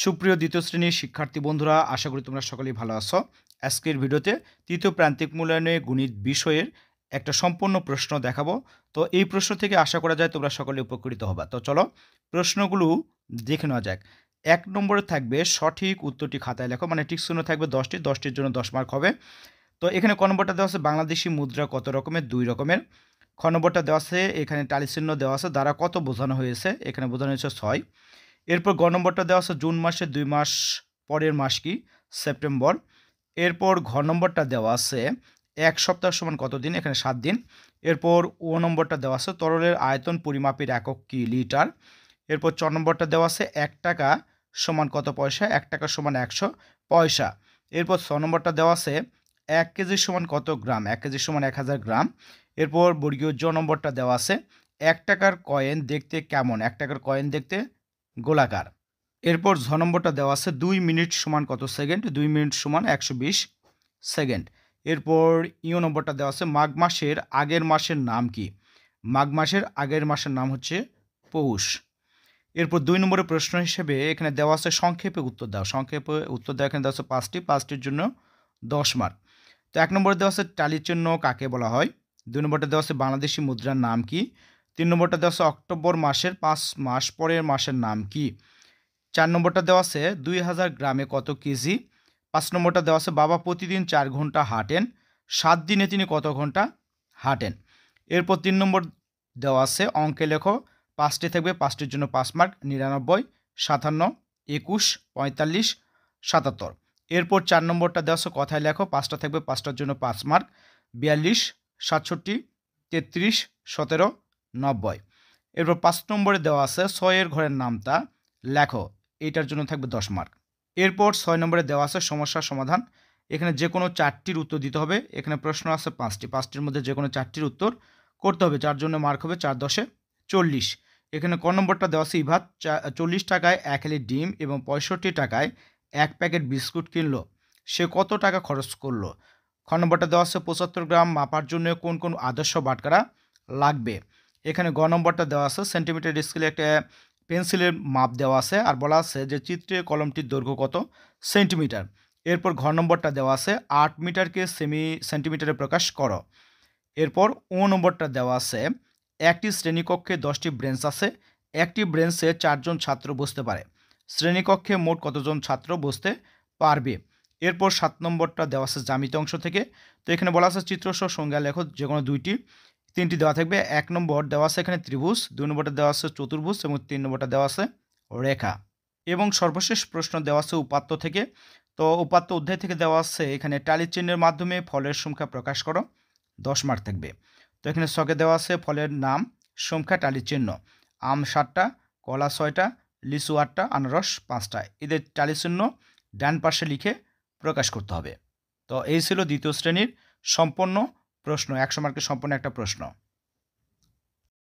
সুপ্রিয় দ্বিতীয় শ্রেণীর শিক্ষার্থী বন্ধুরা, আশা করি তোমরা সকলেই ভালো আছো। আজকের ভিডিওতে তৃতীয় প্রান্তিক মূল্যায়নে গণিত বিষয়ের একটা সম্পূর্ণ প্রশ্ন দেখাবো। তো এই প্রশ্ন থেকে আশা করা যায় তোমরা সকলে উপকৃত হবা। তো চলো প্রশ্নগুলো দেখে নেওয়া যাক। ১ নম্বরে থাকবে সঠিক উত্তরটি খাতায় লেখো, মানে টিক চিহ্ন থাকবে ১০টি, ১০টির জন্য ১০ মার্ক হবে। তো এখানে ক নম্বরটা দেওয়া আছে বাংলাদেশি মুদ্রা কত রকমের? ২ রকমের। খ নম্বরটা দেওয়া আছে এখানে টালি চিহ্ন দেওয়া আছে, দ্বারা কত বোঝানো হয়েছে? এখানে বোঝানো হয়েছে ৬। এরপর গ নম্বরটা দেওয়া আছে জুন মাসের ২ মাস পরের মাস কি? সেপ্টেম্বর। এরপর ঘ নম্বরটা দেওয়া আছে ১ সপ্তাহ সমান কত দিন? এখানে ৭ দিন। এরপর ও নম্বরটা দেওয়া আছে তরলের আয়তন পরিমাপের একক কি? লিটার। এরপর চ নম্বরটা দেওয়া আছে ১ টাকা সমান কত পয়সা? ১ টাকা সমান ১০০ পয়সা। এরপর ছ নম্বরটা দেওয়া আছে ১ কেজি সমান কত গ্রাম? ১ কেজি সমান ১০০০ গ্রাম। এরপর বর্গীয় জ নম্বরটা দেওয়া আছে ১ টাকার কয়েন দেখতে কেমন? ১ টাকার কয়েন দেখতে গোলাকার। এরপর ঝ নম্বরটা দেওয়া আছে ২ মিনিট সমান কত সেকেন্ড? ২ মিনিট সমান ১২০ সেকেন্ড। এরপর ইও নম্বরটা দেওয়া আছে মাঘ মাসের আগের মাসের নাম কি? মাঘ মাসের আগের মাসের নাম হচ্ছে পৌষ। এরপর ২ নম্বরের প্রশ্ন হিসেবে এখানে দেওয়া আছে সংক্ষেপে উত্তর দাও। সংক্ষেপে উত্তর দেওয়া এখানে দেওয়া আছে ৫টি, ৫টির জন্য ১০ মার্ক। তো ১ নম্বরে দেওয়া আছে টালি চিহ্ন কাকে বলা হয়? ২ নম্বরটা দেওয়া আছে বাংলাদেশি মুদ্রার নাম কি? ৩ নম্বরটা দেওয়া আছে অক্টোবর মাসের ৫ মাস পরের মাসের নাম কি? ৪ নম্বরটা দেওয়া আছে ২০০০ গ্রামে কত কেজি? ৫ নম্বরটা দেওয়া আছে বাবা প্রতিদিন ৪ ঘন্টা হাঁটেন, ৭ দিনে তিনি কত ঘন্টা হাঁটেন? এরপর ৩ নম্বর দেওয়া আছে অঙ্কে লেখো, ৫টি থাকবে, ৫টির জন্য ৫ মার্ক। ৯৯, ৫৭, ২১, ৪৫, ৭৭। এরপর ৪ নম্বরটা দেওয়া আছে কথায় লেখো, ৫টা থাকবে, ৫টার জন্য ৫ মার্ক। ৪২, ৬৭, ৩৩, ১৭, ৯০। এরপর ৫ নম্বরে দেওয়া আছে ৬ এর ঘরের নামটা লেখো, এইটার জন্য থাকবে ১০ মার্ক। এরপর ৬ নম্বরে দেওয়া আছে সমস্যার সমাধান। এখানে যে কোনো ৪টির উত্তর দিতে হবে। এখানে প্রশ্ন আছে ৫টি, ৫টির মধ্যে যে কোনো ৪টির উত্তর করতে হবে, যার জন্য মার্ক হবে ৪ × ১০ = ৪০। এখানে ক নম্বরটা দেওয়া আছে ইভাত ৪০ টাকায় ১ কেজি ডিম এবং ৬৫ টাকায় ১ প্যাকেট বিস্কুট কিনলো, সে কত টাকা খরচ করলো? খ নম্বরটা দেওয়া আছে ৭৫ গ্রাম মাপার জন্য কোন কোন আদর্শ বাটখারা লাগবে? এখানে গ নম্বরটা দেওয়া আছে সেন্টিমিটার স্কেলে একটা পেন্সিলের মাপ দেওয়া আছে, আর বলা আছে যে চিত্রে কলমটির দৈর্ঘ্য কত সেন্টিমিটার। এরপর ঘ নম্বরটা দেওয়া আছে ৮ মিটারকে সেন্টিমিটারে প্রকাশ করো। এরপর ও নম্বরটা দেওয়া আছে একটি শ্রেণীকক্ষে 10টি ব্রেঞ্চ আছে, একটি ব্রেঞ্চে 4 জন ছাত্র বসতে পারে, শ্রেণীকক্ষে মোট কতজন ছাত্র বসতে পারবে? এরপর ৭ নম্বরটা দেওয়া আছে জ্যামিতি অংশ থেকে। তো এখানে বলা আছে চিত্রসহ সংজ্ঞা লেখো, যে কোনো 2টি, 3টি দেওয়া থাকবে। ১ নম্বর দেওয়া আছে এখানে ত্রিভুজ, ২ নম্বরটা দেওয়া আছে চতুর্ভুজ এবং ৩ নম্বরটা দেওয়া আছে রেখা। এবং সর্বশেষ প্রশ্ন দেওয়া আছে উপাত্ত থেকে। তো উপাত্ত অধ্যায় থেকে দেওয়া আছে এখানে টালি চিহ্নের মাধ্যমে ফলের সংখ্যা প্রকাশ করো, ১০ মার্ক থাকবে। তো এখানে ছকে দেওয়া আছে ফলের নাম, সংখ্যা, টালি চিহ্ন। আম ৭টা, কলা ৬টা, লিচু ৮টা, আনারস 5টা। এদের টালি চিহ্ন ডান পাশে লিখে প্রকাশ করতে হবে। তো এই ছিল দ্বিতীয় শ্রেণীর সম্পূর্ণ প্রশ্ন, ১০০ মার্কের সম্পূর্ণ একটা প্রশ্ন।